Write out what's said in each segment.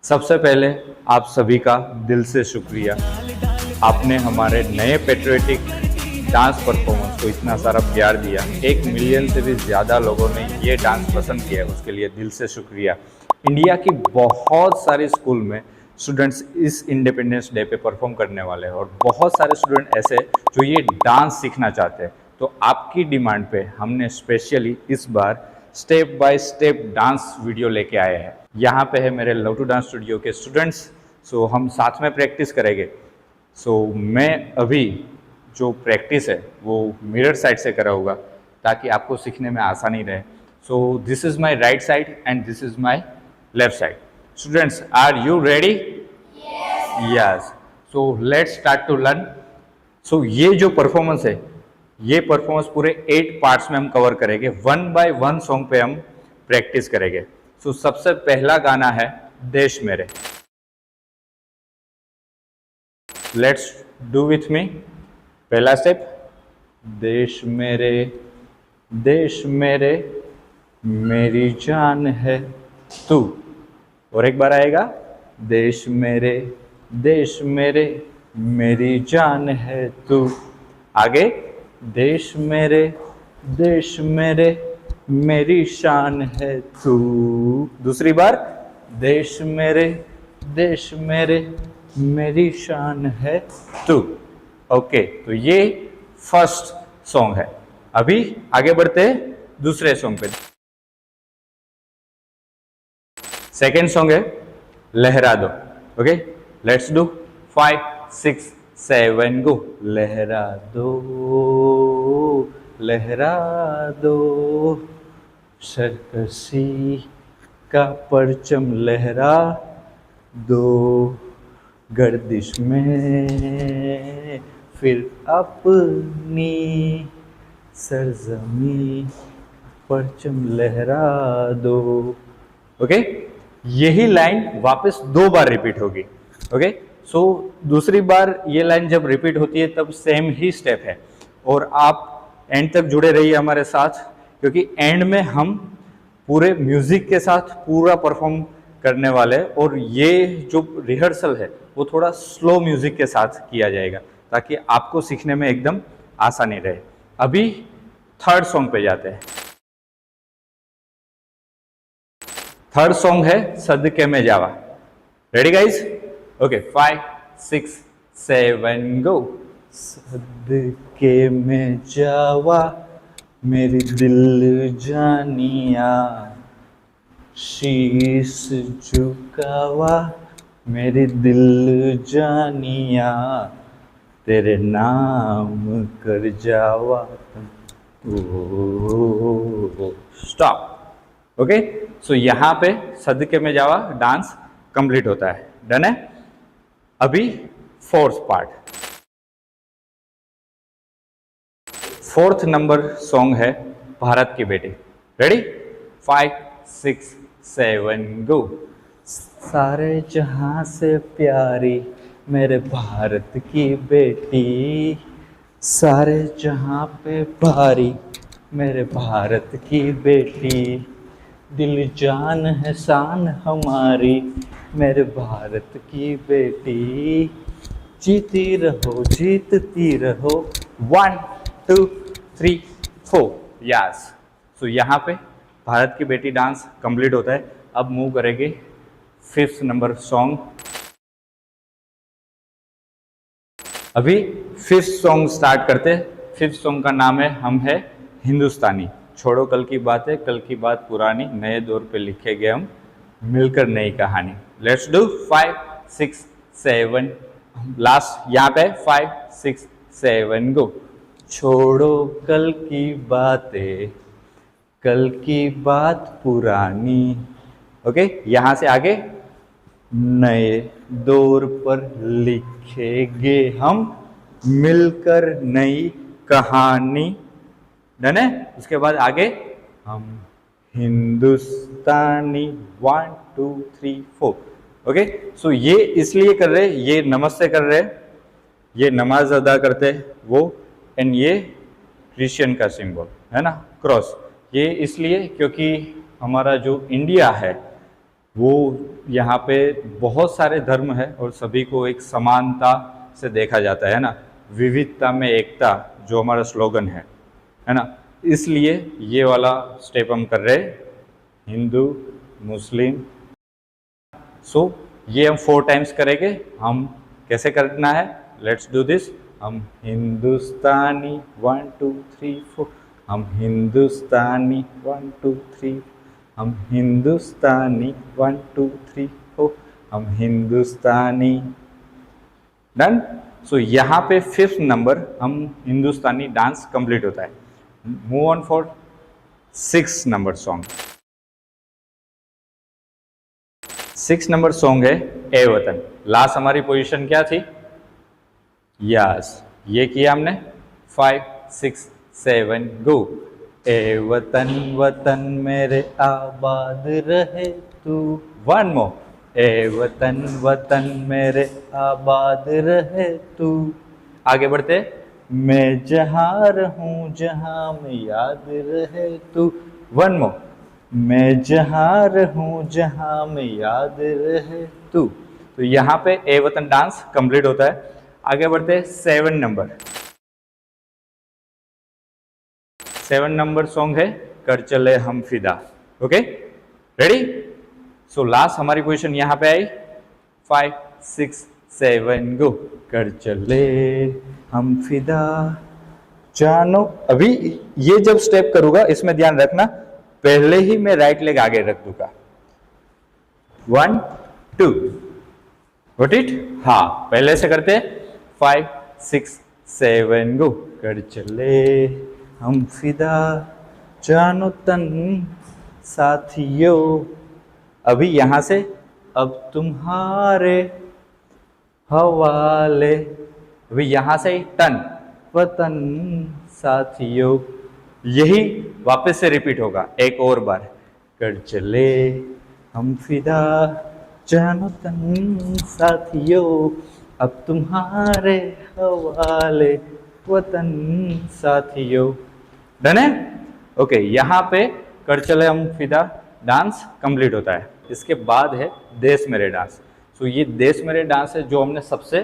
सबसे पहले आप सभी का दिल से शुक्रिया। आपने हमारे नए पेट्रियोटिक डांस परफॉर्मेंस को इतना सारा प्यार दिया। 1 मिलियन से भी ज़्यादा लोगों ने ये डांस पसंद किया है, उसके लिए दिल से शुक्रिया। इंडिया की बहुत सारे स्कूल में स्टूडेंट्स इस इंडिपेंडेंस डे पे परफॉर्म करने वाले हैं और बहुत सारे स्टूडेंट ऐसे जो ये डांस सीखना चाहते हैं। तो आपकी डिमांड पे हमने स्पेशली इस बार step by step dance video लेके आए हैं। यहाँ पे है मेरे लव टू डांस स्टूडियो के स्टूडेंट्स। सो हम साथ में प्रैक्टिस करेंगे। सो मैं अभी जो प्रैक्टिस है वो मिरर साइड से कराऊंगा ताकि आपको सीखने में आसानी रहे। So this is my right side and this is my left side. Students, are you ready? Yes. So let's start to learn. So ये जो परफॉर्मेंस है, ये परफॉर्मेंस पूरे 8 पार्ट्स में हम कवर करेंगे। 1 बाय 1 सॉन्ग पे हम प्रैक्टिस करेंगे। सो सबसे पहला गाना है देश मेरे। Let's do with me. पहला स्टेप, देश मेरे, देश मेरे, मेरी जान है तू। और एक बार आएगा, देश मेरे, देश मेरे, मेरी जान है तू। आगे, देश मेरे, देश मेरे, मेरी शान है तू। दूसरी बार, देश मेरे, देश मेरे, मेरी शान है तू। ओके, तो ये फर्स्ट सॉन्ग है। अभी आगे बढ़ते हैं दूसरे सॉन्ग पे। सेकेंड सॉन्ग है लहरा दो। ओके, लेट्स डू 5 6 7 गो। लहरा दो, लहरा दो, सरकसी का परचम लहरा दो, गर्दिश में फिर अपनी सरजमी परचम लहरा दो। ओके, यही लाइन वापस 2 बार रिपीट होगी। ओके, सो दूसरी बार ये लाइन जब रिपीट होती है तब सेम ही स्टेप है और आप एंड तक जुड़े रहिए हमारे साथ, क्योंकि एंड में हम पूरे म्यूजिक के साथ पूरा परफॉर्म करने वाले हैं और ये जो रिहर्सल है वो थोड़ा स्लो म्यूजिक के साथ किया जाएगा ताकि आपको सीखने में एकदम आसानी रहे। अभी थर्ड सॉन्ग पे जाते हैं। थर्ड सॉन्ग है सदके में जावा। Ready guys? Okay, 5 6 7 go. सदके में जावा मेरी दिल जानिया, शीश झुकावा मेरी दिल जानिया, तेरे नाम कर जावा। स्टॉप। ओके, सो यहाँ पे सदके में जावा डांस कंप्लीट होता है। डन है? अभी fourth part. Fourth number song है भारत की बेटी। रेडी? 5 6 7 गो। सारे जहां से प्यारी मेरे भारत की बेटी, सारे जहां पे भारी मेरे भारत की बेटी, दिल जान है शान हमारी मेरे भारत की बेटी, जीती रहो जीतती रहो। 1 2 3 4। यस। सो यहाँ पे भारत की बेटी डांस कंप्लीट होता है। अब मूव करेंगे 5th नंबर सॉन्ग। अभी 5th सॉन्ग स्टार्ट करते हैं। 5th सॉन्ग का नाम है हम है हिंदुस्तानी। छोड़ो कल की बात है, कल की बात पुरानी, नए दौर पे लिखेंगे हम मिलकर नई कहानी। Let's do 5 6 7। लास्ट यहाँ पे 5 6 7 गो। छोड़ो कल की बातें, कल की बात पुरानी। ओके, यहाँ से आगे नए दौर पर लिखेंगे हम मिलकर नई कहानी। डन है? उसके बाद आगे हम हिंदुस्तानी। 1 2 3 4। ओके, सो ये इसलिए कर रहे, ये नमस्ते कर रहे, ये नमाज अदा करते वो, एंड ये क्रिश्चियन का सिंबल है ना, क्रॉस। ये इसलिए क्योंकि हमारा जो इंडिया है वो यहाँ पे बहुत सारे धर्म है और सभी को एक समानता से देखा जाता है ना, विविधता में एकता जो हमारा स्लोगन है ना। इसलिए ये वाला स्टेप हम कर रहे हैं, हिंदू मुस्लिम। सो ये हम 4 टाइम्स करेंगे। हम कैसे करना है, लेट्स डू दिस। हम हिंदुस्तानी 1 2 3 4, हम हिंदुस्तानी 1 2 3, हम हिंदुस्तानी 1 2 3 4, हम हिंदुस्तानी। डन। सो यहाँ पे 5th नंबर हम हिंदुस्तानी डांस कंप्लीट होता है। Move on for 6 number song. 6 number song है ए वतन। लास्ट हमारी पोजीशन क्या थी, यस ये किया हमने 5 6 7 गो। ए वतन वतन मेरे आबाद रहे तू। 1 मोर। ए वतन वतन मेरे आबाद रहे तू। आगे बढ़ते, मैं जहाँ रहूं जहाँ में याद रहे तू। 1 मोर। मैं जहाँ रहूं जहाँ में याद रहे तू। तो यहाँ पे ए वतन डांस कंप्लीट होता है। आगे बढ़ते 7 नंबर। 7 नंबर सॉन्ग है कर चले हम फिदा। Okay ready. सो लास्ट हमारी पोजीशन यहाँ पे आई 5 6 7 गो। कर चले हम फिदा जानो। अभी ये जब स्टेप करूंगा इसमें ध्यान रखना, पहले ही मैं राइट लेग आगे रख दूंगा। 1 2 गॉट इट। हाँ पहले से करते 5 6 7 गो। कर चले हम फिदा जानो तन साथियों। अभी यहां से अब तुम्हारे हवाले। अभी यहां से तन वतन साथियों, यही वापस से रिपीट होगा एक और बार। कर चले हम फिदा जानो तन साथियों, अब तुम्हारे हवाले वतन साथियों। डन है। ओके यहाँ पे कर चले हम फिदा डांस कंप्लीट होता है। इसके बाद है देश मेरे डांस। सो ये देश मेरे डांस है जो हमने सबसे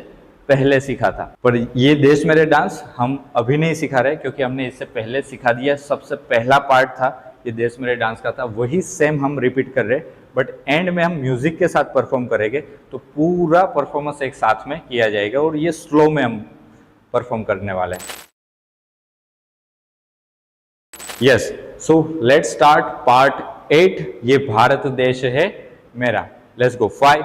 पहले सीखा था, पर ये देश मेरे डांस हम अभी नहीं सिखा रहे क्योंकि हमने इससे पहले सिखा दिया। सबसे पहला पार्ट था ये देश मेरे डांस का था, वही सेम हम रिपीट कर रहे, बट एंड में हम म्यूजिक के साथ परफॉर्म करेंगे तो पूरा परफॉर्मेंस एक साथ में किया जाएगा और ये स्लो में हम परफॉर्म करने वाले हैं। Yes, so let's start part 8। ये भारत देश है मेरा। Let's go. 5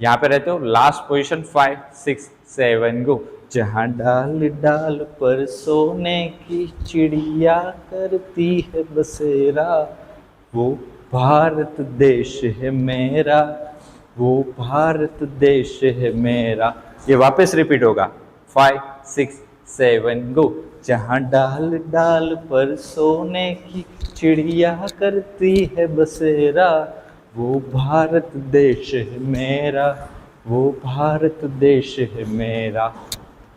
यहाँ पे रहते हो, लास्ट पोजीशन 5 6 7 गो। जहाँ डाल डाल पर सोने की चिड़िया करती है बसेरा, वो भारत देश है मेरा, वो भारत देश है मेरा। ये वापस रिपीट होगा 5 6 7 गो। जहाँ डाल डाल पर सोने की चिड़िया करती है बसेरा, वो भारत देश है मेरा, वो भारत देश है मेरा।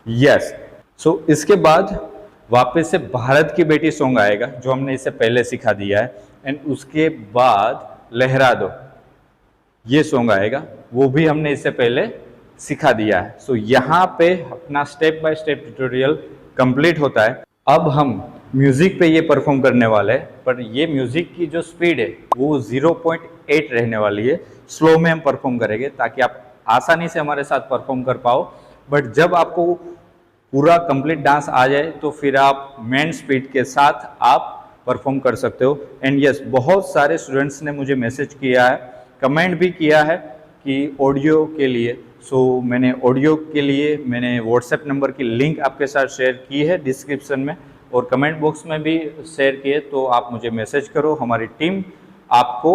यस। सो इसके बाद वापस से भारत की बेटी सॉन्ग आएगा जो हमने इससे पहले सिखा दिया है, एंड उसके बाद लहरा दो ये सॉन्ग आएगा, वो भी हमने इससे पहले सिखा दिया है। सो यहाँ पे अपना step by step tutorial complete होता है। अब हम म्यूजिक पे ये परफॉर्म करने वाले हैं, पर ये म्यूजिक की जो स्पीड है वो 0.8 रहने वाली है। स्लो में हम परफॉर्म करेंगे ताकि आप आसानी से हमारे साथ परफॉर्म कर पाओ, बट जब आपको पूरा कंप्लीट डांस आ जाए तो फिर आप मेन स्पीड के साथ आप परफॉर्म कर सकते हो। एंड यस, बहुत सारे स्टूडेंट्स ने मुझे मैसेज किया है, कमेंट भी किया है कि ऑडियो के लिए। सो मैंने ऑडियो के लिए मैंने व्हाट्सएप नंबर की लिंक आपके साथ शेयर की है डिस्क्रिप्शन में, और कमेंट बॉक्स में भी शेयर किए, तो आप मुझे मैसेज करो, हमारी टीम आपको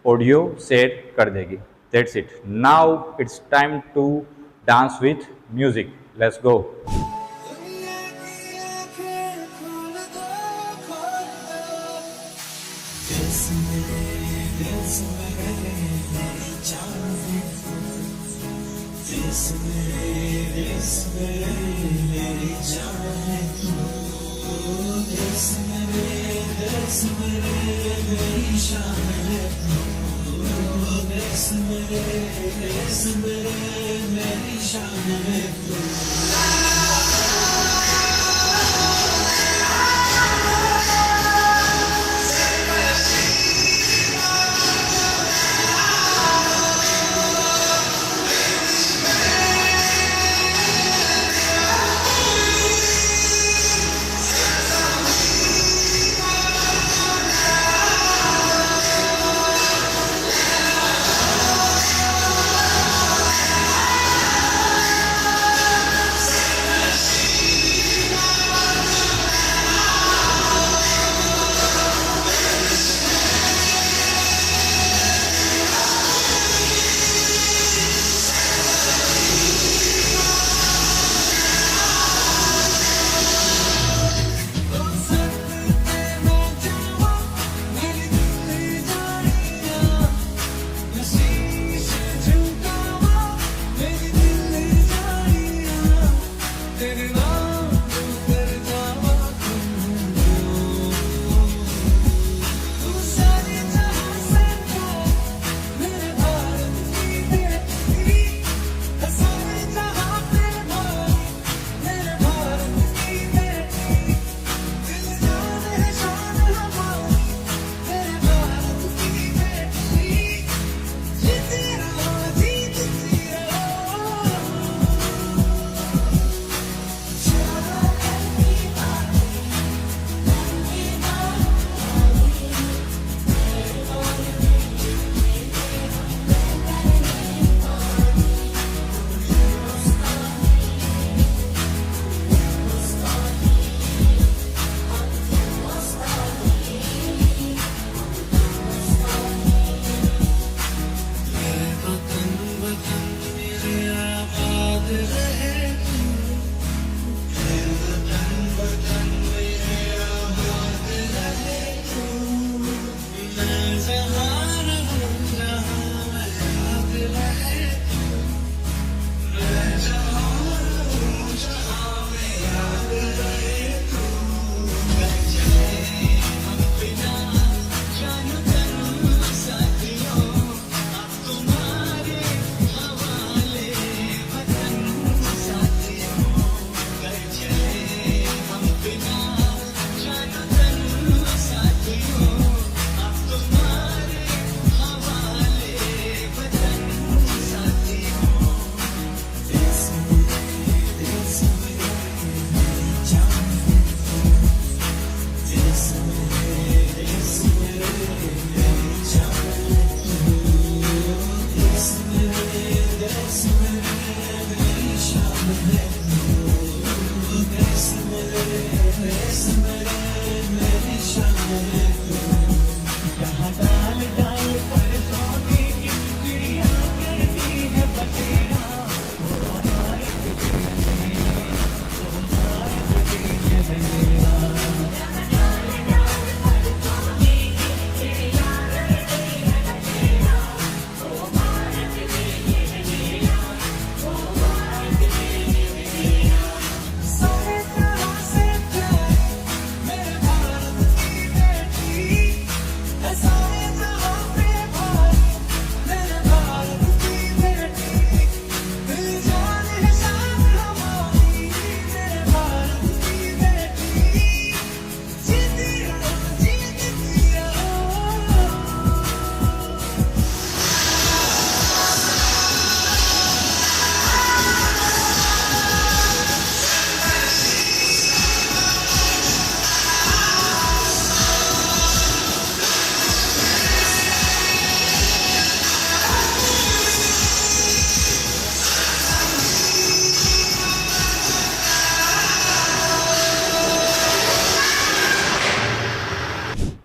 ऑडियो शेयर कर देगी। That's it. Now it's time to dance with music. Let's go.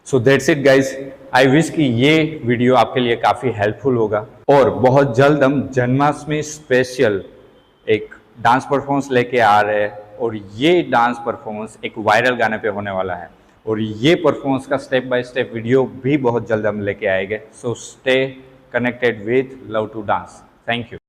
So that's it guys, I wish कि ये वीडियो आपके लिए काफ़ी हेल्पफुल होगा और बहुत जल्द हम जन्माष्टमी स्पेशल एक डांस परफॉर्मेंस लेके आ रहे हैं और ये डांस परफॉर्मेंस एक वायरल गाने पे होने वाला है और ये परफॉर्मेंस का स्टेप बाय स्टेप वीडियो भी बहुत जल्द हम लेके आएंगे। So stay connected with love to dance. Thank you.